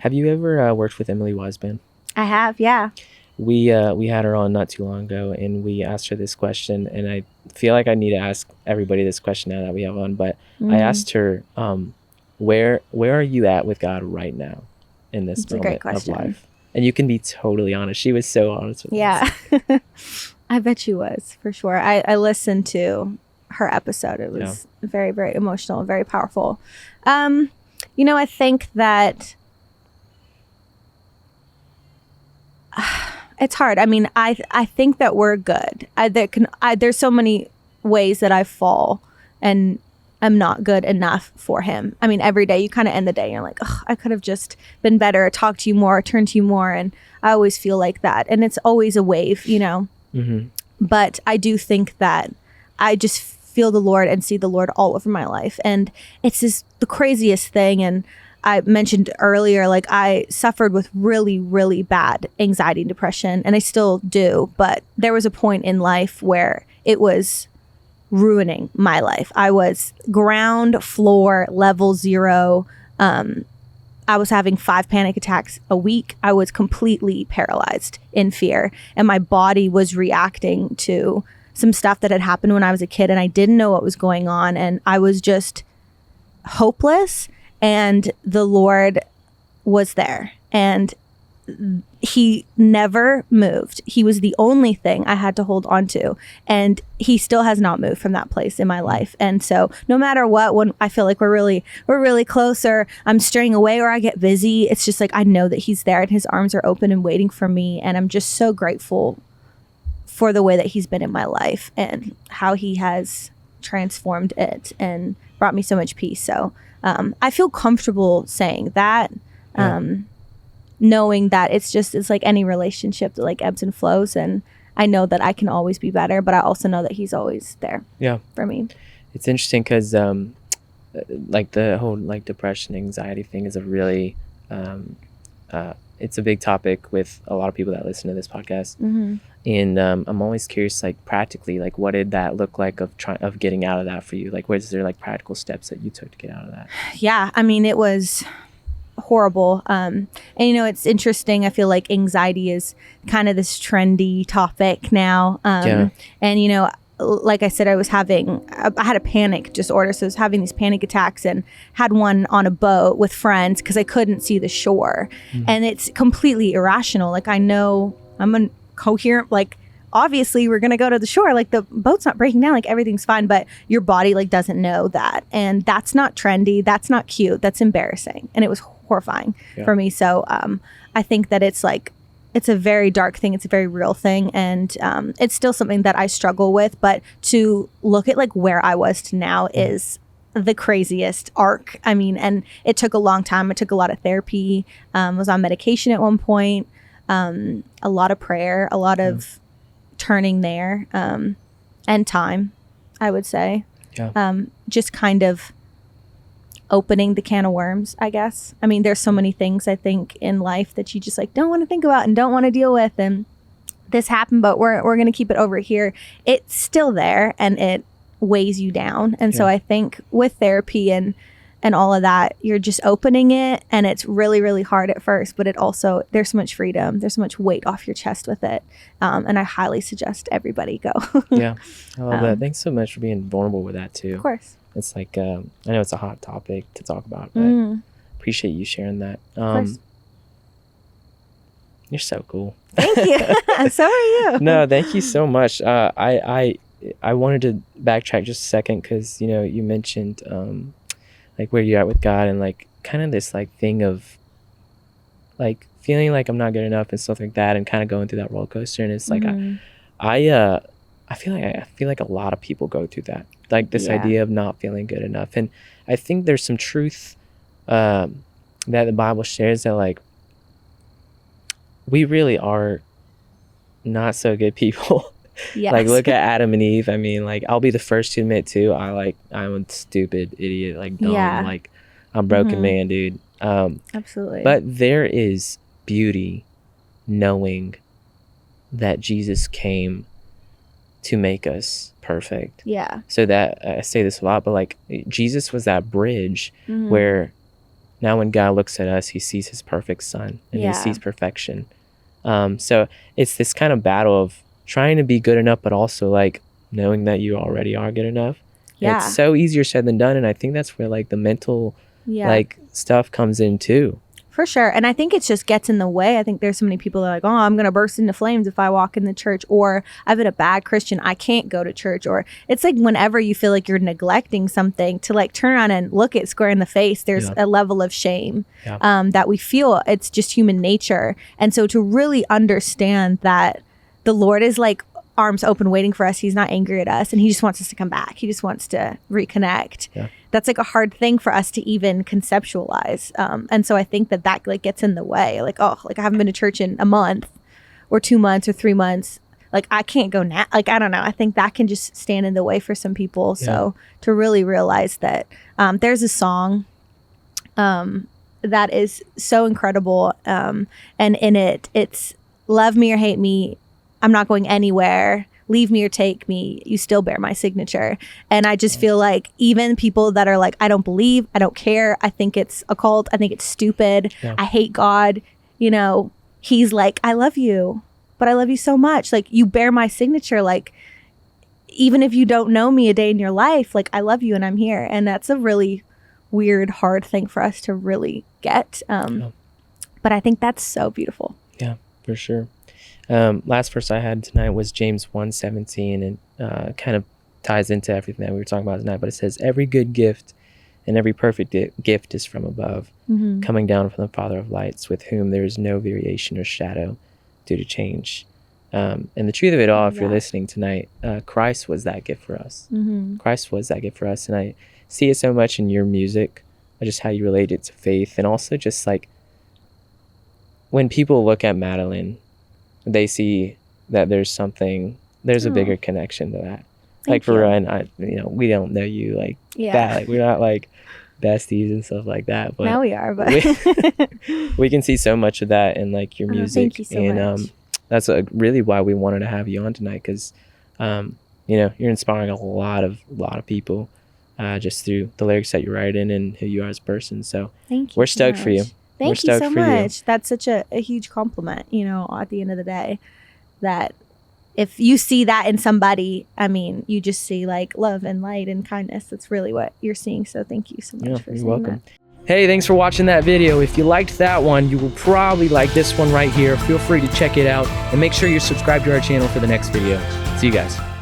Have you ever worked with Emily Wiseman? I have, yeah. We had her on not too long ago, and we asked her this question, and I feel like I need to ask everybody this question now that we have on. But I asked her, where are you at with God right now in this moment of life? And you can be totally honest. She was so honest with us. Yeah. I bet she was, for sure. I listened to her episode. It was very, very emotional, very powerful. I think that it's hard. I mean, I think that we're good. There's so many ways that I fall and I'm not good enough for him. I mean, every day you kind of end the day and you're like, I could have just been better, talked to you more, turned to you more. And I always feel like that. And it's always a wave, Mm-hmm. But I do think that I just feel the Lord and see the Lord all over my life. And it's the craziest thing. And I mentioned earlier, like I suffered with really, really bad anxiety and depression, and I still do. But there was a point in life where it was ruining my life. I was ground floor, level 0. I was having 5 panic attacks a week. I was completely paralyzed in fear, and my body was reacting to some stuff that had happened when I was a kid, and I didn't know what was going on, and I was just hopeless. And the Lord was there, and he never moved. He was the only thing I had to hold on to, and he still has not moved from that place in my life. And so no matter what, when I feel like we're really close, or I'm straying away, or I get busy, it's just like I know that he's there and his arms are open and waiting for me. And I'm just so grateful for the way that he's been in my life and how he has transformed it and brought me so much peace. So I feel comfortable saying that, knowing that it's like any relationship that like ebbs and flows, and I know that I can always be better, but I also know that he's always there for me. It's interesting because like the whole like depression, anxiety thing is a really it's a big topic with a lot of people that listen to this podcast. Mm-hmm. And I'm always curious, like practically, like what did that look like of getting out of that for you? Like, was there like practical steps that you took to get out of that? Yeah, I mean, it was horrible. And it's interesting. I feel like anxiety is kind of this trendy topic now. And like I said, I had a panic disorder. So I was having these panic attacks and had one on a boat with friends because I couldn't see the shore. Mm-hmm. And it's completely irrational. Like I know I'm a coherent, like obviously we're going to go to the shore. Like the boat's not breaking down, like everything's fine, but your body like doesn't know that. And that's not trendy. That's not cute. That's embarrassing. And it was horrifying for me. So I think that it's a very dark thing. It's a very real thing. And it's still something that I struggle with, but to look at like where I was to now is the craziest arc. I mean, and it took a long time. It took a lot of therapy. Was on medication at one point. A lot of prayer, a lot of turning there, and time, I would say. Just kind of opening the can of worms, I guess. I mean, there's so many things I think in life that you just like don't want to think about and don't want to deal with, and this happened, but we're going to keep it over here. It's still there and it weighs you down. And so I think with therapy and all of that, you're just opening it, and it's really, really hard at first, but it also, there's so much freedom, there's so much weight off your chest with it. And I highly suggest everybody go. Yeah, I love that. Thanks so much for being vulnerable with that too. Of course. It's like, I know it's a hot topic to talk about, but appreciate you sharing that. Of course. You're so cool. Thank you. So are you. No, thank you so much. I wanted to backtrack just a second because, you mentioned, like where you're at with God, and like kind of this like thing of like feeling like I'm not good enough and stuff like that, and kind of going through that roller coaster. And it's like I feel like a lot of people go through that, like this idea of not feeling good enough. And I think there's some truth that the Bible shares that like we really are not so good people. Yes. Like look at Adam and Eve. I mean, like I'll be the first to admit too, I'm a stupid idiot, like dumb, like I'm a broken man, dude. Absolutely. But there is beauty knowing that Jesus came to make us perfect. Yeah. So that I say this a lot, but like Jesus was that bridge where now when God looks at us, he sees his perfect son, and he sees perfection. So it's this kind of battle of trying to be good enough, but also like knowing that you already are good enough. Yeah. It's so easier said than done. And I think that's where like the mental like stuff comes in too. For sure. And I think it just gets in the way. I think there's so many people that are like, oh, I'm going to burst into flames if I walk in the church, or I've been a bad Christian, I can't go to church. Or it's like whenever you feel like you're neglecting something, to like turn around and look it square in the face, there's a level of shame that we feel. It's just human nature. And so to really understand that the Lord is like arms open waiting for us. He's not angry at us, and he just wants us to come back. He just wants to reconnect. That's like a hard thing for us to even conceptualize. And so I think that like gets in the way. Like, oh, like I haven't been to church in a month or 2 months or 3 months. Like I can't go now. Like, I don't know. I think that can just stand in the way for some people. So to really realize that there's a song that is so incredible. And in it, it's love me or hate me, I'm not going anywhere. Leave me or take me, you still bear my signature. And I just feel like even people that are like, I don't believe, I don't care, I think it's a cult, I think it's stupid, I hate God, you know, he's like, I love you, but I love you so much. Like, you bear my signature. Like, even if you don't know me a day in your life, like, I love you and I'm here. And that's a really weird, hard thing for us to really get. But I think that's so beautiful. Yeah, for sure. Last verse I had tonight was James 1:17, and kind of ties into everything that we were talking about tonight, but it says, every good gift and every perfect gift is from above, coming down from the Father of lights, with whom there is no variation or shadow due to change. And the truth of it all, if you're listening tonight, Christ was that gift for us. Christ was that gift for us. And I see it so much in your music, just how you relate it to faith, and also just like when people look at Madeline, they see that there's a bigger connection to that. Like for Ryan, we don't know you like that. Like, we're not like besties and stuff like that. But now we are, but we can see so much of that in like your music. Thank you so much. That's really why we wanted to have you on tonight, because you're inspiring a lot of people just through the lyrics that you're writing and who you are as a person. So we're stoked for you. Thank you so much. That's such a huge compliment, at the end of the day, that if you see that in somebody, I mean, you just see like love and light and kindness. That's really what you're seeing. So thank you so much for saying welcome. that. Hey, thanks for watching that video. If you liked that one, you will probably like this one right here. Feel free to check it out, and make sure you're subscribed to our channel for the next video. See you guys.